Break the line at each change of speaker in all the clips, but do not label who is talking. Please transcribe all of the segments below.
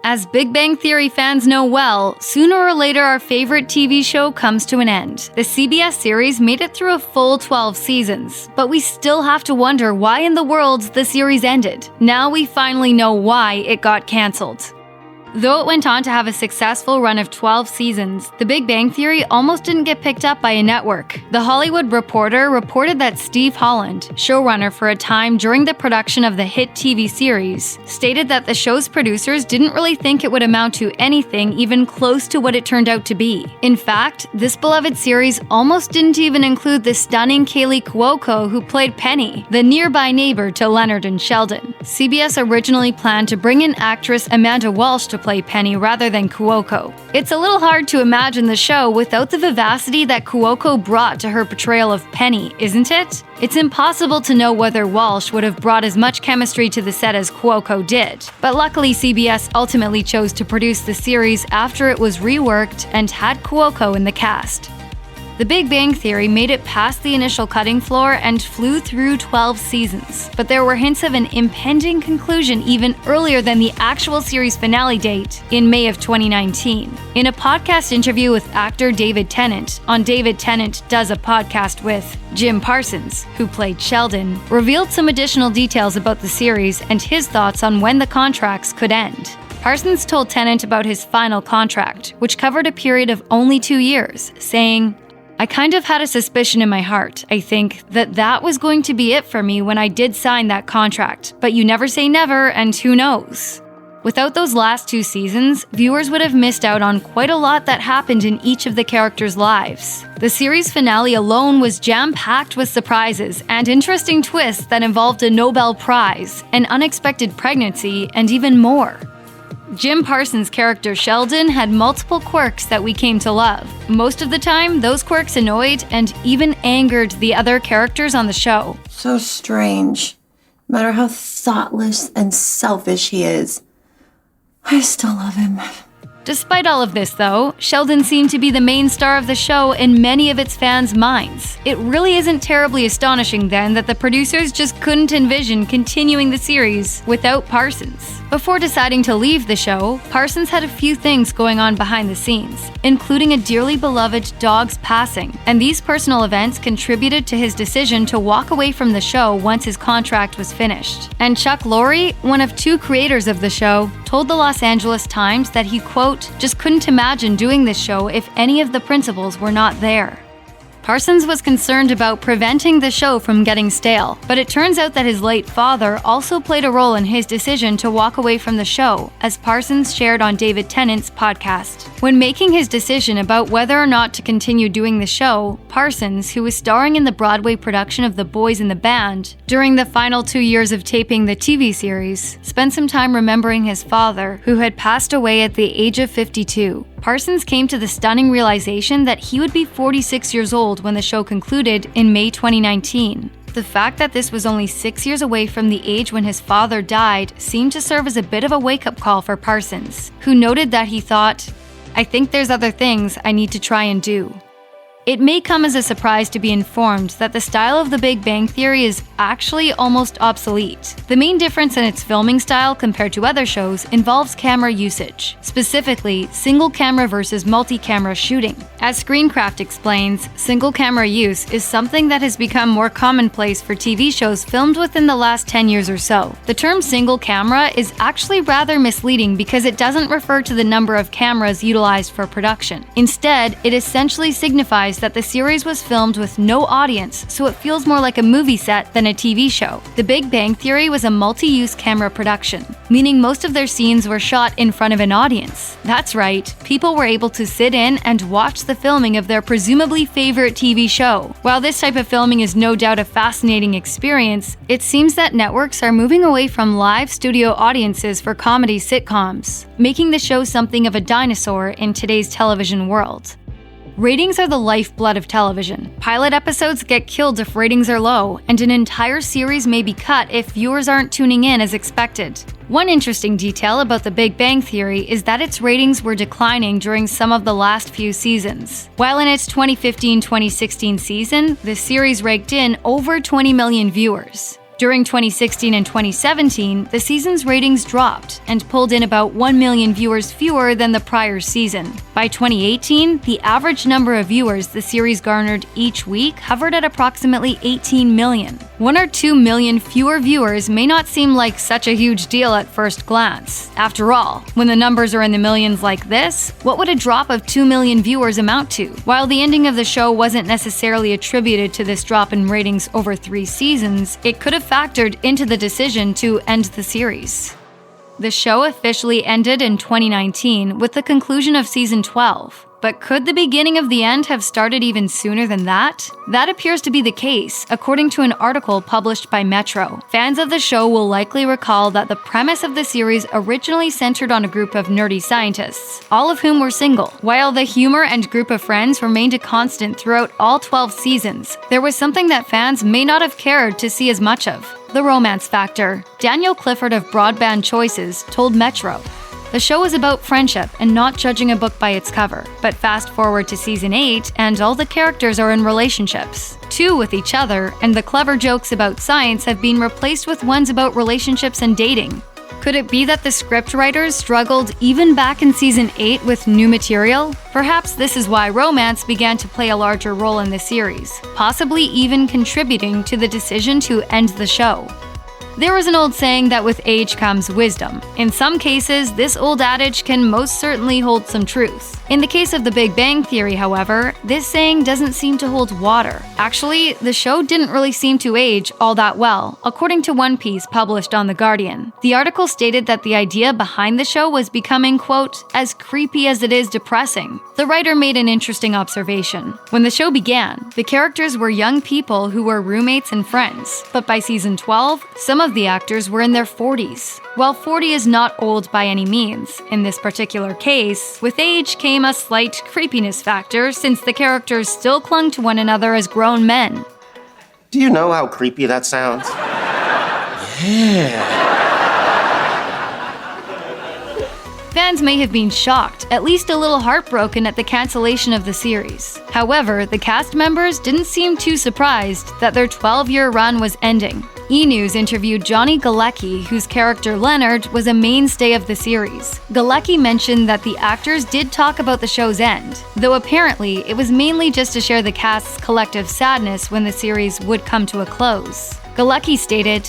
As Big Bang Theory fans know well, sooner or later our favorite TV show comes to an end. The CBS series made it through a full 12 seasons, but we still have to wonder why in the world the series ended. Now we finally know why it got cancelled. Though it went on to have a successful run of 12 seasons, The Big Bang Theory almost didn't get picked up by a network. The Hollywood Reporter reported that Steve Holland, showrunner for a time during the production of the hit TV series, stated that the show's producers didn't really think it would amount to anything even close to what it turned out to be. In fact, this beloved series almost didn't even include the stunning Kaylee Cuoco who played Penny, the nearby neighbor to Leonard and Sheldon. CBS originally planned to bring in actress Amanda Walsh to play Penny rather than Cuoco. It's a little hard to imagine the show without the vivacity that Cuoco brought to her portrayal of Penny, isn't it? It's impossible to know whether Walsh would have brought as much chemistry to the set as Cuoco did, but luckily CBS ultimately chose to produce the series after it was reworked and had Cuoco in the cast. The Big Bang Theory made it past the initial cutting floor and flew through 12 seasons, but there were hints of an impending conclusion even earlier than the actual series finale date in May of 2019. In a podcast interview with actor David Tennant on David Tennant Does a Podcast with, Jim Parsons, who played Sheldon, revealed some additional details about the series and his thoughts on when the contracts could end. Parsons told Tennant about his final contract, which covered a period of only 2 years, saying, "I kind of had a suspicion in my heart, I think, that was going to be it for me when I did sign that contract, but you never say never, and who knows." Without those last 2 seasons, viewers would have missed out on quite a lot that happened in each of the characters' lives. The series finale alone was jam-packed with surprises and interesting twists that involved a Nobel Prize, an unexpected pregnancy, and even more. Jim Parsons' character Sheldon had multiple quirks that we came to love. Most of the time, those quirks annoyed and even angered the other characters on the show.
So strange. No matter how thoughtless and selfish he is, I still love him.
Despite all of this, though, Sheldon seemed to be the main star of the show in many of its fans' minds. It really isn't terribly astonishing, then, that the producers just couldn't envision continuing the series without Parsons. Before deciding to leave the show, Parsons had a few things going on behind the scenes, including a dearly beloved dog's passing, and these personal events contributed to his decision to walk away from the show once his contract was finished. And Chuck Lorre, one of 2 creators of the show, told the Los Angeles Times that he, quote, "just couldn't imagine doing this show if any of the principals were not there." Parsons was concerned about preventing the show from getting stale, but it turns out that his late father also played a role in his decision to walk away from the show, as Parsons shared on David Tennant's podcast. When making his decision about whether or not to continue doing the show, Parsons, who was starring in the Broadway production of The Boys in the Band, during the final 2 years of taping the TV series, spent some time remembering his father, who had passed away at the age of 52. Parsons came to the stunning realization that he would be 46 years old when the show concluded in May 2019. The fact that this was only 6 years away from the age when his father died seemed to serve as a bit of a wake-up call for Parsons, who noted that he thought, "I think there's other things I need to try and do." It may come as a surprise to be informed that the style of The Big Bang Theory is actually almost obsolete. The main difference in its filming style compared to other shows involves camera usage, specifically single camera versus multi-camera shooting. As Screencraft explains, single camera use is something that has become more commonplace for TV shows filmed within the last 10 years or so. The term single camera is actually rather misleading because it doesn't refer to the number of cameras utilized for production. Instead, it essentially signifies that the series was filmed with no audience, so it feels more like a movie set than a TV show. The Big Bang Theory was a multi-use camera production, meaning most of their scenes were shot in front of an audience. That's right, people were able to sit in and watch the filming of their presumably favorite TV show. While this type of filming is no doubt a fascinating experience, it seems that networks are moving away from live studio audiences for comedy sitcoms, making the show something of a dinosaur in today's television world. Ratings are the lifeblood of television. Pilot episodes get killed if ratings are low, and an entire series may be cut if viewers aren't tuning in as expected. One interesting detail about The Big Bang Theory is that its ratings were declining during some of the last few seasons. While in its 2015-2016 season, the series raked in over 20 million viewers. During 2016 and 2017, the season's ratings dropped and pulled in about 1 million viewers fewer than the prior season. By 2018, the average number of viewers the series garnered each week hovered at approximately 18 million. 1 or 2 million fewer viewers may not seem like such a huge deal at first glance. After all, when the numbers are in the millions like this, what would a drop of 2 million viewers amount to? While the ending of the show wasn't necessarily attributed to this drop in ratings over 3 seasons, it could have factored into the decision to end the series. The show officially ended in 2019 with the conclusion of season 12. But could the beginning of the end have started even sooner than that? That appears to be the case, according to an article published by Metro. Fans of the show will likely recall that the premise of the series originally centered on a group of nerdy scientists, all of whom were single. While the humor and group of friends remained a constant throughout all 12 seasons, there was something that fans may not have cared to see as much of: the romance factor. Daniel Clifford of Broadband Choices told Metro, "The show is about friendship and not judging a book by its cover. But fast forward to season 8 and all the characters are in relationships. 2 with each other, and the clever jokes about science have been replaced with ones about relationships and dating." Could it be that the scriptwriters struggled even back in season 8 with new material? Perhaps this is why romance began to play a larger role in the series, possibly even contributing to the decision to end the show. There is an old saying that with age comes wisdom. In some cases, this old adage can most certainly hold some truth. In the case of The Big Bang Theory, however, this saying doesn't seem to hold water. Actually, the show didn't really seem to age all that well, according to one piece published on The Guardian. The article stated that the idea behind the show was becoming, quote, "as creepy as it is depressing." The writer made an interesting observation. When the show began, the characters were young people who were roommates and friends, but by season 12, some of the actors were in their 40s. While 40 is not old by any means, in this particular case, with age came a slight creepiness factor since the characters still clung to one another as grown men.
Do you know how creepy that sounds? Yeah.
Fans may have been shocked, at least a little heartbroken at the cancellation of the series. However, the cast members didn't seem too surprised that their 12-year run was ending. E! News interviewed Johnny Galecki, whose character Leonard was a mainstay of the series. Galecki mentioned that the actors did talk about the show's end, though apparently it was mainly just to share the cast's collective sadness when the series would come to a close. Galecki stated,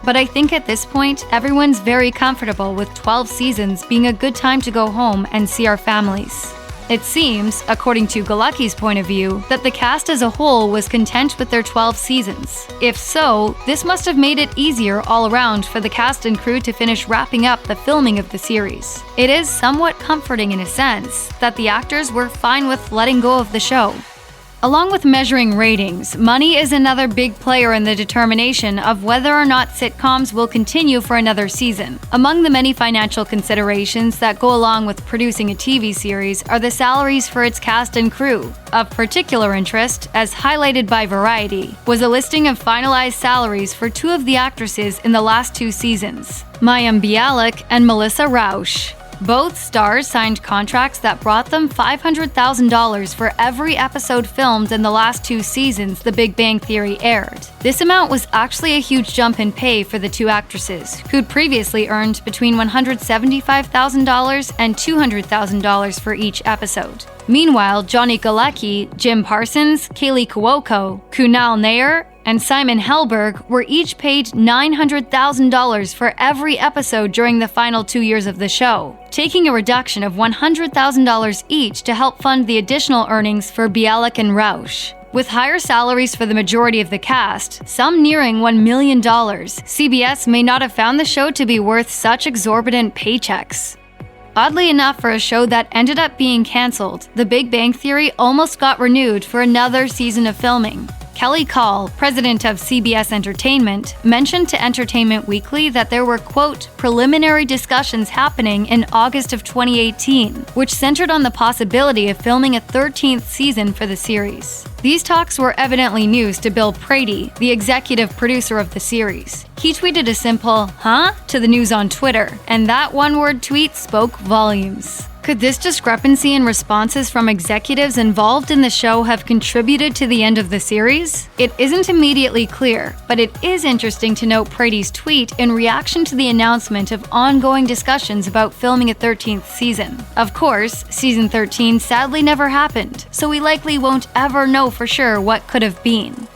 "But I think at this point, everyone's very comfortable with 12 seasons being a good time to go home and see our families." It seems, according to Galecki's point of view, that the cast as a whole was content with their 12 seasons. If so, this must have made it easier all around for the cast and crew to finish wrapping up the filming of the series. It is somewhat comforting in a sense that the actors were fine with letting go of the show. Along with measuring ratings, money is another big player in the determination of whether or not sitcoms will continue for another season. Among the many financial considerations that go along with producing a TV series are the salaries for its cast and crew. Of particular interest, as highlighted by Variety, was a listing of finalized salaries for 2 of the actresses in the last 2 seasons, Mayim Bialik and Melissa Rauch. Both stars signed contracts that brought them $500,000 for every episode filmed in the last 2 seasons The Big Bang Theory aired. This amount was actually a huge jump in pay for the 2 actresses, who'd previously earned between $175,000 and $200,000 for each episode. Meanwhile, Johnny Galecki, Jim Parsons, Kaylee Cuoco, Kunal Nair, and Simon Helberg were each paid $900,000 for every episode during the final 2 years of the show, taking a reduction of $100,000 each to help fund the additional earnings for Bialik and Rauch. With higher salaries for the majority of the cast, some nearing $1 million, CBS may not have found the show to be worth such exorbitant paychecks. Oddly enough, for a show that ended up being cancelled, The Big Bang Theory almost got renewed for another season of filming. Kelly Call, president of CBS Entertainment, mentioned to Entertainment Weekly that there were, quote, preliminary discussions happening in August of 2018, which centered on the possibility of filming a 13th season for the series. These talks were evidently news to Bill Prady, the executive producer of the series. He tweeted a simple, "huh?" to the news on Twitter, and that one-word tweet spoke volumes. Could this discrepancy in responses from executives involved in the show have contributed to the end of the series? It isn't immediately clear, but it is interesting to note Prady's tweet in reaction to the announcement of ongoing discussions about filming a 13th season. Of course, season 13 sadly never happened, so we likely won't ever know for sure what could have been.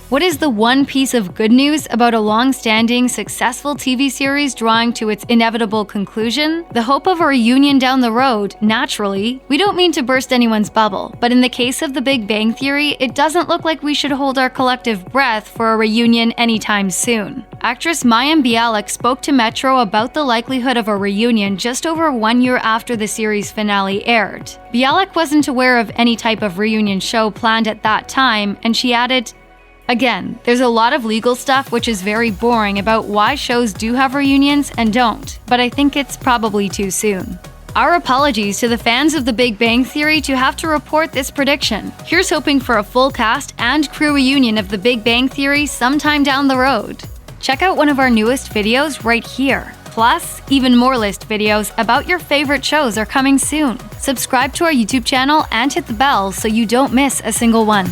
What is the one piece of good news about a long-standing, successful TV series drawing to its inevitable conclusion? The hope of a reunion down the road, naturally. We don't mean to burst anyone's bubble, but in the case of The Big Bang Theory, it doesn't look like we should hold our collective breath for a reunion anytime soon. Actress Mayim Bialik spoke to Metro about the likelihood of a reunion just over 1 year after the series finale aired. Bialik wasn't aware of any type of reunion show planned at that time, and she added, "Again, there's a lot of legal stuff which is very boring about why shows do have reunions and don't, but I think it's probably too soon." Our apologies to the fans of The Big Bang Theory to have to report this prediction. Here's hoping for a full cast and crew reunion of The Big Bang Theory sometime down the road. Check out one of our newest videos right here. Plus, even more list videos about your favorite shows are coming soon. Subscribe to our YouTube channel and hit the bell so you don't miss a single one.